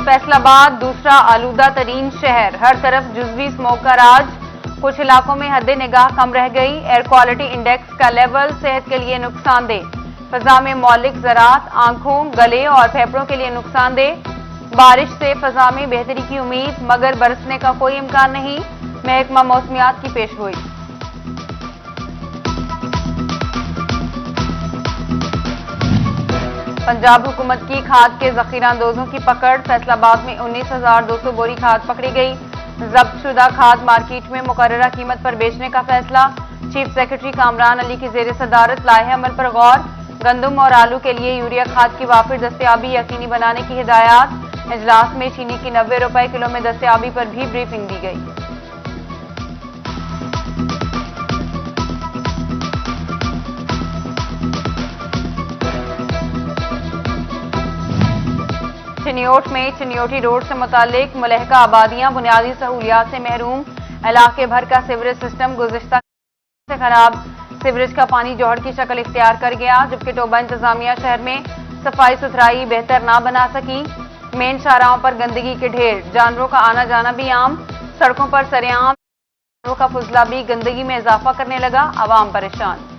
फैसलाबाद दूसरा आलूदा तरीन शहर, हर तरफ जुज़वी स्मोक का राज। कुछ इलाकों में हद निगाह कम रह गई। एयर क्वालिटी इंडेक्स का लेवल सेहत के लिए नुकसानदेह। फजा में मौलिक ज़रात, आंखों, गले और फेफड़ों के लिए नुकसानदेह। बारिश से फजा में बेहतरी की उम्मीद, मगर बरसने का कोई इम्कान नहीं। महकमा मौसमियात की पेशगोई। पंजाब हुकूमत की खाद के जखीरा अंदोजों की पकड़। फैसलाबाद में 19,200 बोरी खाद पकड़ी गई। जब्त शुदा खाद मार्केट में मुकर्ररा कीमत पर बेचने का फैसला। चीफ सेक्रेटरी कामरान अली की जेर सदारत लाए अमल पर गौर। गंदम और आलू के लिए यूरिया खाद की वाफिर दस्तयाबी यकीनी बनाने की हिदायत। इजलास में चीनी की 90 रुपए किलो में दस्तयाबी पर भी ब्रीफिंग दी गई। चिन्योट में चिन्योटी रोड से मुतालिक मुलहका आबादियां बुनियादी सहूलियात से महरूम। इलाके भर का सीवरेज सिस्टम गुज़िश्ता से खराब। सीवरेज का पानी जौहर की शक्ल इख्तियार कर गया, जबकि टोबा इंतजामिया शहर में सफाई सुथराई बेहतर ना बना सकी। मेन शाहराहों पर गंदगी के ढेर, जानवरों का आना जाना भी आम। सड़कों पर सरेआम जानवरों का फुजला भी गंदगी में इजाफा करने लगा। आवाम परेशान।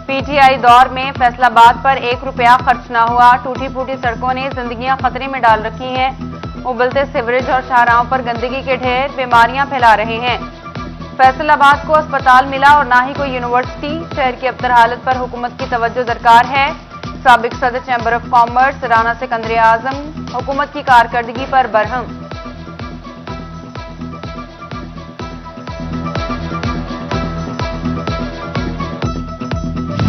पीटीआई दौर में फैसलाबाद पर 1 रुपया खर्च न हुआ। टूटी फूटी सड़कों ने जिंदगियां खतरे में डाल रखी हैं। उबलते सीवरेज और शाहराहों पर गंदगी के ढेर बीमारियां फैला रहे हैं। फैसलाबाद को अस्पताल मिला और ना ही कोई यूनिवर्सिटी। शहर की अबतर हालत पर हुकूमत की तवज्जो दरकार है। साबिक सदर chamber of commerce Rana Sikandar Azam हुकूमत की कारकर्दगी पर बरहम।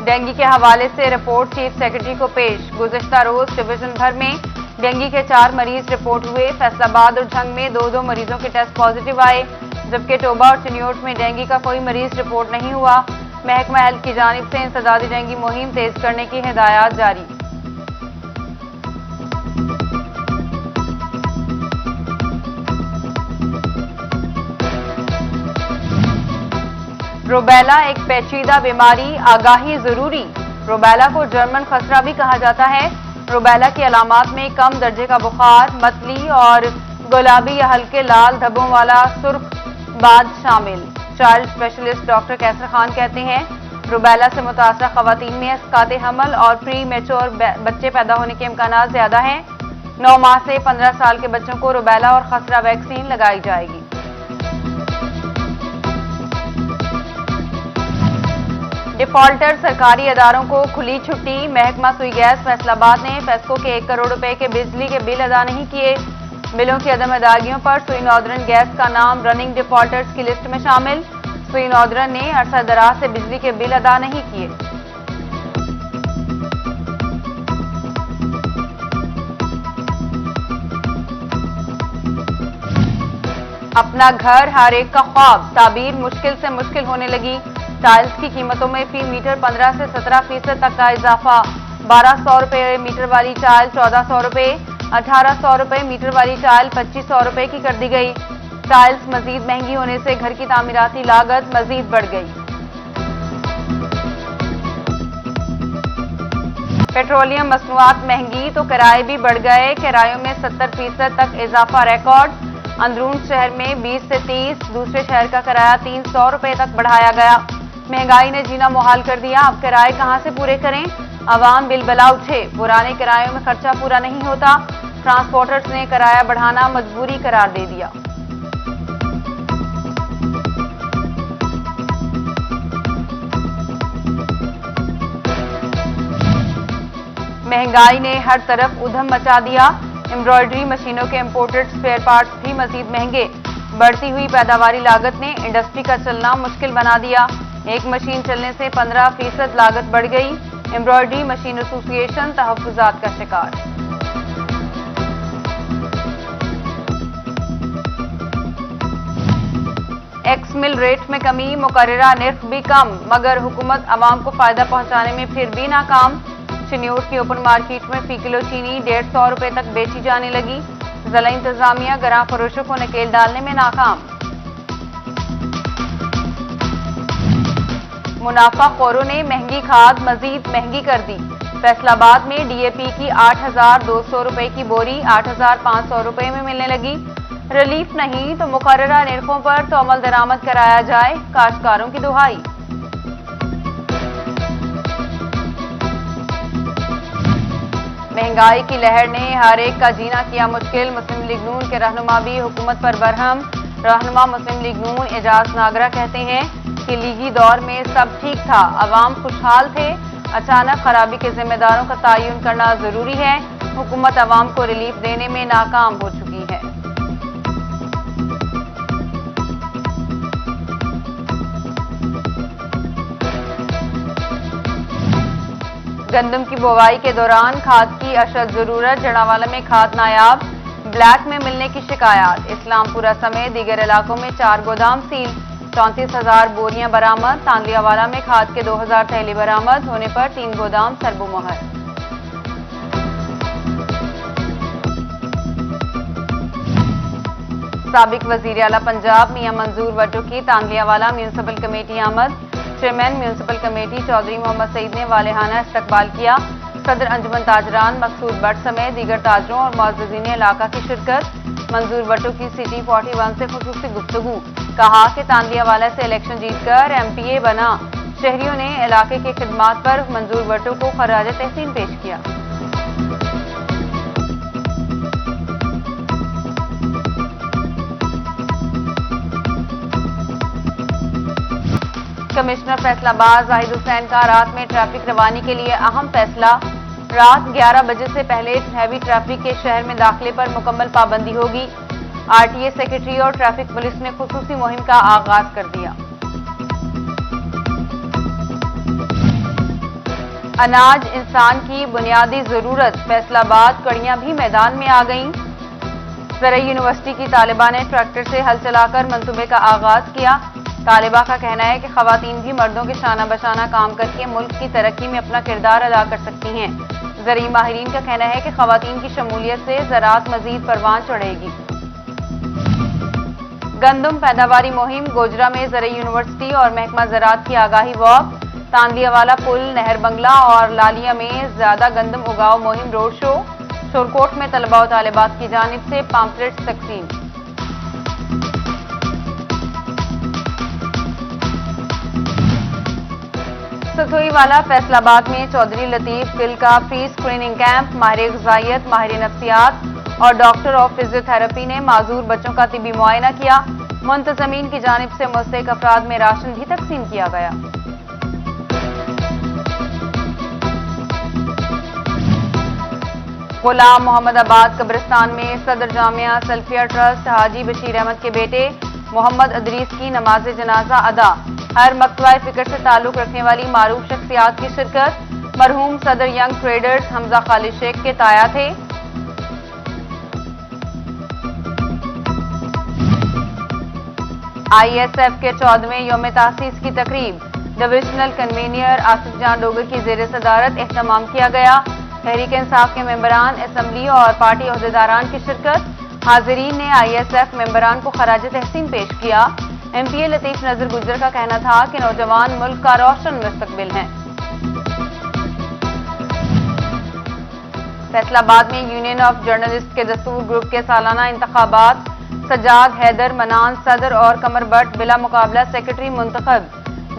डेंगू के हवाले से रिपोर्ट चीफ सेक्रेटरी को पेश। गुज़िश्ता रोज डिवीजन भर में डेंगू के 4 मरीज रिपोर्ट हुए। फैसलाबाद और झंग में 2-2 मरीजों के टेस्ट पॉजिटिव आए, जबकि टोबा और चिन्योट में डेंगू का कोई मरीज रिपोर्ट नहीं हुआ। महकमा हेल्थ की जानिब से इंसदादी डेंगू मुहिम तेज करने की हिदायत जारी। रूबेला एक पेचीदा बीमारी, आगाही जरूरी। रूबेला को जर्मन खसरा भी कहा जाता है। रूबेला की अलामात में कम दर्जे का बुखार, मतली और गुलाबी या हल्के लाल धब्बों वाला सुर्ख बाद शामिल। चाइल्ड स्पेशलिस्ट डॉक्टर कैसर खान कहते हैं, रूबेला से मुतासरा खवातीन में अस्काते हमल और प्री मेच्योर बच्चे पैदा होने के इम्कानात ज्यादा हैं। 9 माह से 15 साल के बच्चों को रूबेला और खसरा वैक्सीन लगाई जाएगी। डिफॉल्टर सरकारी अदारों को खुली छुट्टी। महकमा सुई गैस फैसलाबाद ने फेस्को के 1 करोड़ रुपए के बिजली के बिल अदा नहीं किए। बिलों की अदम अदायगियों पर सुई नॉर्दर्न गैस का नाम रनिंग डिफॉल्टर्स की लिस्ट में शामिल। सुई नॉर्दर्न ने अरसा दराज से बिजली के बिल अदा नहीं किए। अपना घर हर एक का ख्वाब, ताबीर मुश्किल से मुश्किल होने लगी। टाइल्स की कीमतों में फी मीटर 15 से 17% तक का इजाफा। 1200 रुपए मीटर वाली टाइल 1400 रुपए, 1800 रुपए मीटर वाली टाइल 2500 रुपए की कर दी गई। टाइल्स मजीद महंगी होने से घर की तामीराती लागत मजीद बढ़ गई। पेट्रोलियम मसनूआत महंगी तो किराए भी बढ़ गए। किरायों में 70% तक इजाफा रिकॉर्ड। अंदरून शहर में 20 से 30, दूसरे शहर का किराया 300 रुपए तक बढ़ाया गया। महंगाई ने जीना मुहाल कर दिया। अब किराए कहां से पूरे करें? अवाम बिलबला उठे। पुराने किरायों में खर्चा पूरा नहीं होता। ट्रांसपोर्टर्स ने किराया बढ़ाना मजबूरी करार दे दिया। महंगाई ने हर तरफ उधम मचा दिया। एम्ब्रॉयडरी मशीनों के इंपोर्टेड स्पेयर पार्ट्स भी मजीद महंगे। बढ़ती हुई पैदावारी लागत ने इंडस्ट्री का चलना मुश्किल बना दिया। एक मशीन चलने से 15% लागत बढ़ गई। एम्ब्रॉयडरी मशीन एसोसिएशन तहफ्फुजात का शिकार। एक्स मिल रेट में कमी, मुकर्ररा निर्ख भी कम, मगर हुकूमत अवाम को फायदा पहुंचाने में फिर भी नाकाम। चिन्योट की ओपन मार्केट में फी किलो चीनी 150 रुपए तक बेची जाने लगी। जिला इंतजामिया गरां फरोशों को नकेल डालने में नाकाम। मुनाफाखोरों ने महंगी खाद मजीद महंगी कर दी। फैसलाबाद में डीएपी की 8,200 रुपए की बोरी 8,500 रुपए में मिलने लगी। रिलीफ नहीं तो मुकर्ररा निर्खों पर तो अमल दरामद कराया जाए, काश्तकारों की दुहाई। महंगाई की लहर ने हर एक का जीना किया मुश्किल। मुस्लिम लीग नून के रहनुमा भी हुकूमत पर बरहम। रहनुमा मुस्लिम लीग नून एजाज नागरा कहते हैं कि लीगी दौर में सब ठीक था, अवाम खुशहाल थे। अचानक खराबी के जिम्मेदारों का तयन करना जरूरी है। हुकूमत अवाम को रिलीफ देने में नाकाम हो चुकी है। गंदम की बुवाई के दौरान खाद की अशद जरूरत। जड़ावाला में खाद नायाब, ब्लैक में मिलने की शिकायत। इस्लामपुरा समेत दीगर इलाकों में 4 गोदाम सील। 34,000 बोरियां बरामद। तांदियावाला में खाद के 2,000 थैली बरामद होने पर 3 गोदाम सरबोमोहर। साबिक वजीर आला पंजाब मियां मंजूर वट्टो की तांदियावाला म्यूनिसिपल कमेटी आमद। Chairman municipal committee Chaudhry Muhammad Saeed ने वालेहाना इस्तकबाल किया। सदर अंजुमन ताजरान मकसूद भट्ट समेत दीगर ताजरों और मुअज़्ज़िज़ीन इलाका की शिरकत। मंजूर वट्टो की सिटी 41 से खुसूसी गुफ्तगू। कहा कि तांदियावाला से इलेक्शन जीतकर एमपीए बना। शहरियों ने इलाके की खिदमात पर मंजूर वट्टो को खराज तहसीन पेश किया। कमिश्नर फैसलाबाद जाहिद हुसैन का रात में ट्रैफिक रवानी के लिए अहम फैसला। रात 11 बजे से पहले हैवी ट्रैफिक के शहर में दाखिले पर मुकम्मल पाबंदी होगी। आरटीए सेक्रेटरी और ट्रैफिक पुलिस ने खुसूसी मुहिम का आगाज कर दिया। अनाज इंसान की बुनियादी जरूरत। फैसलाबाद कड़ियां भी मैदान में आ गईं। ज़रई यूनिवर्सिटी की तालिबा ने ट्रैक्टर से हल चलाकर मंसूबे का आगाज किया। तालिबा का कहना है कि खवातीन भी मर्दों के शाना बशाना काम करके मुल्क की तरक्की में अपना किरदार अदा कर सकती हैं। ज़रई माहिरीन का कहना है कि खवातीन की शमूलियत से ज़राअत मजीद परवान चढ़ेगी। गंदम पैदावारी मुहिम। गोजरा में ज़रई यूनिवर्सिटी और महकमा ज़राअत की आगाही वॉक। तांदियावाला पुल, नहर बंगला और लालिया में ज्यादा गंदम उगाओ मुहिम रोड शो। शोरकोट में तलबा और तालिबात की जानिब से पैम्फलेट्स तकसीम। सतोईवाला फैसलाबाद में चौधरी लतीफ गिल का फ्री स्क्रीनिंग कैंप। माहिर ग़िज़ाइयत, माहिर नफ्सियात और डॉक्टर ऑफ फिजियोथेरेपी ने माजूर बच्चों का तिबी मुआयना किया। मुंतज़मीन की जानिब से मुस्तहिक़ अफराद में राशन भी तकसीम किया गया। गुलाम मोहम्मदाबाद कब्रिस्तान में सदर जामिया सल्फिया ट्रस्ट हाजी बशीर अहमद के बेटे मोहम्मद अदरीस की नमाज जनाजा अदा। हर मकतबा फिक्र से ताल्लुक रखने वाली मारूफ शख्सियात की शिरकत। मरहूम सदर यंग ट्रेडर्स हमजा खालिद शेख के ताया थे। आईएसएफ के 14वें यौम तासीस की तकरीब। डिविजनल कन्वीनर आसिफ जान डोगर की जेर सदारत एहतमाम किया गया। तहरीक इंसाफ के मेंबरान, असम्बली और पार्टी अहदेदारान की शिरकत। हाजिरीन ने आईएसएफ मेंबरान को खराज तहसीन पेश किया। एमपीए लतीफ नजर गुजर का कहना था कि नौजवान मुल्क का रोशन मुस्तकबिल हैं। फैसलाबाद में यूनियन ऑफ जर्नलिस्ट के दस्तूर ग्रुप के सालाना इंतखाबात। सज्जाद हैदर मनान सदर और कमर भट्ट बिला मुकाबला सेक्रेटरी मुंतखब।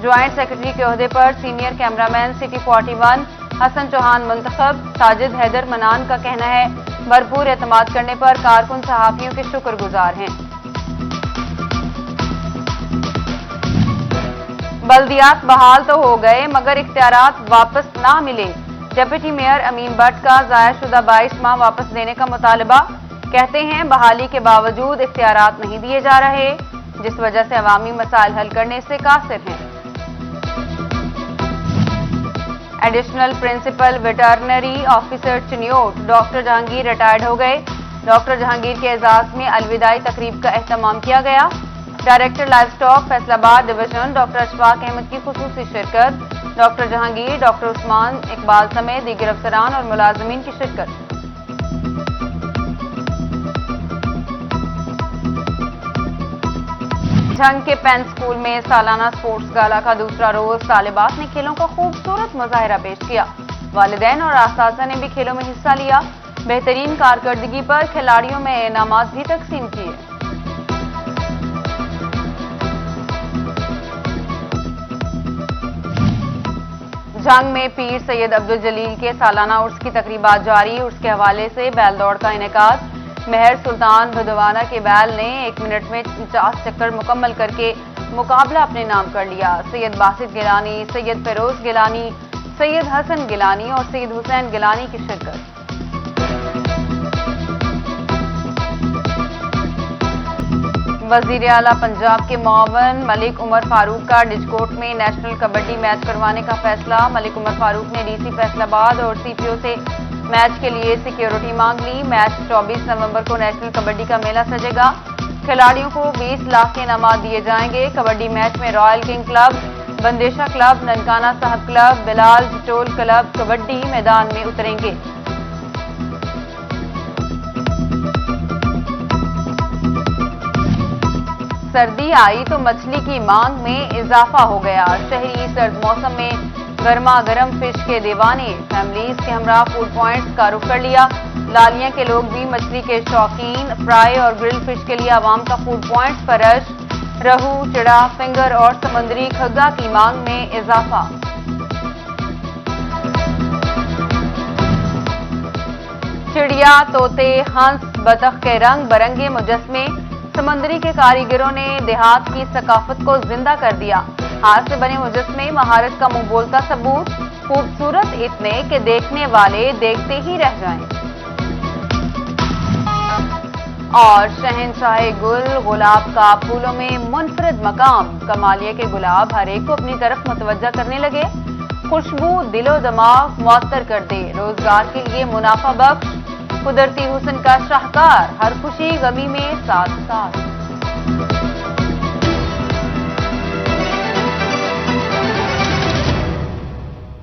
ज्वाइंट सेक्रेटरी के ओहदे पर senior cameraman city 41 Hasan Chauhan मुंतखब। साजिद हैदर मनान का कहना है भरपूर एतमाद करने पर कारकुन सहाफियों के शुक्रगुजार हैं। बल्दियात बहाल तो हो गए मगर इख्तियारात वापस ना मिले। डिप्टी मेयर अमीन भट्ट का ज़ाया शुदा 22 माह वापस देने का मुतालबा। कहते हैं बहाली के बावजूद इख्तियारात नहीं दिए जा रहे, जिस वजह से अवामी मसाइल हल करने से कासिर हैं। Additional principal veterinary officer Chiniot doctor Jahangir retired हो गए। डॉक्टर जहांगीर के एजाज में अलविदाई तकरीब का एहतमाम किया गया। Director livestock Faisalabad division doctor Ashfaq Ahmad की खुसूसी शिरकत। डॉक्टर जहांगीर, डॉक्टर उस्मान इकबाल समेत दीगर अफसरान और मुलाजमीन की शिरकत। झंग के पेन स्कूल में सालाना स्पोर्ट्स गाला का दूसरा रोज तालिबात ने खेलों का खूबसूरत मुजाहिरा पेश किया। वालिदैन और असातिज़ा ने भी खेलों में हिस्सा लिया। बेहतरीन कारकर्दगी पर खिलाड़ियों में इनामात भी तकसीम किए। झंग में पीर सैयद अब्दुल जलील के सालाना उर्स की तकरीबात जारी। उर्स के हवाले से बैल दौड़ का इनेकाद। मेहर सुल्तान भदवाना के बैल ने 1 मिनट में 50 चक्कर मुकम्मल करके मुकाबला अपने नाम कर लिया। सैयद बासित गिलानी, सैयद फिरोज गिलानी, सैयद हसन गिलानी और सैयद हुसैन गिलानी की शिरकत। वजीर आला पंजाब के मुआवन मलिक उमर फारूक का डिजकोट में नेशनल कबड्डी मैच करवाने का फैसला। मलिक उमर फारूक ने डीसी फैसलाबाद और सीपीओ से मैच के लिए सिक्योरिटी मांग ली। मैच 24 नवंबर को नेशनल कबड्डी का मेला सजेगा। खिलाड़ियों को 20 लाख के इनामात दिए जाएंगे। कबड्डी मैच में royal king club, Bandesha club, Nankana साहब क्लब, बिलाल जटोल क्लब कबड्डी मैदान में उतरेंगे। सर्दी आई तो मछली की मांग में इजाफा हो गया। शहरी सर्द मौसम में गर्मा गर्म फिश के दीवाने। फैमिलीज के हमरा फूड पॉइंट्स का रुख कर लिया। लालिया के लोग भी मछली के शौकीन। फ्राई और ग्रिल फिश के लिए आवाम का फूड पॉइंट्स पर रश। रहू, चिड़ा, फिंगर और समुद्री खग्गा की मांग में इजाफा। चिड़िया, तोते, हंस, बतख के रंग बरंगे मुजस्मे। समंदरी के कारीगरों ने देहात की सकाफत को जिंदा कर दिया। हाथ से बने मुजस्मे महारत का मुंह बोलता सबूत। खूबसूरत इतने कि देखने वाले देखते ही रह जाएं। और शहंशाहे गुल गुलाब का फूलों में मुनफरिद मकाम। कमालिया के गुलाब हर एक को अपनी तरफ मुतवज्जा करने लगे। खुशबू दिलो दिमाग मुअत्तर कर दे। रोजगार के लिए मुनाफा बख्श। कुदरती हुस्न का शाहकार। हर खुशी गमी में साथ साथ।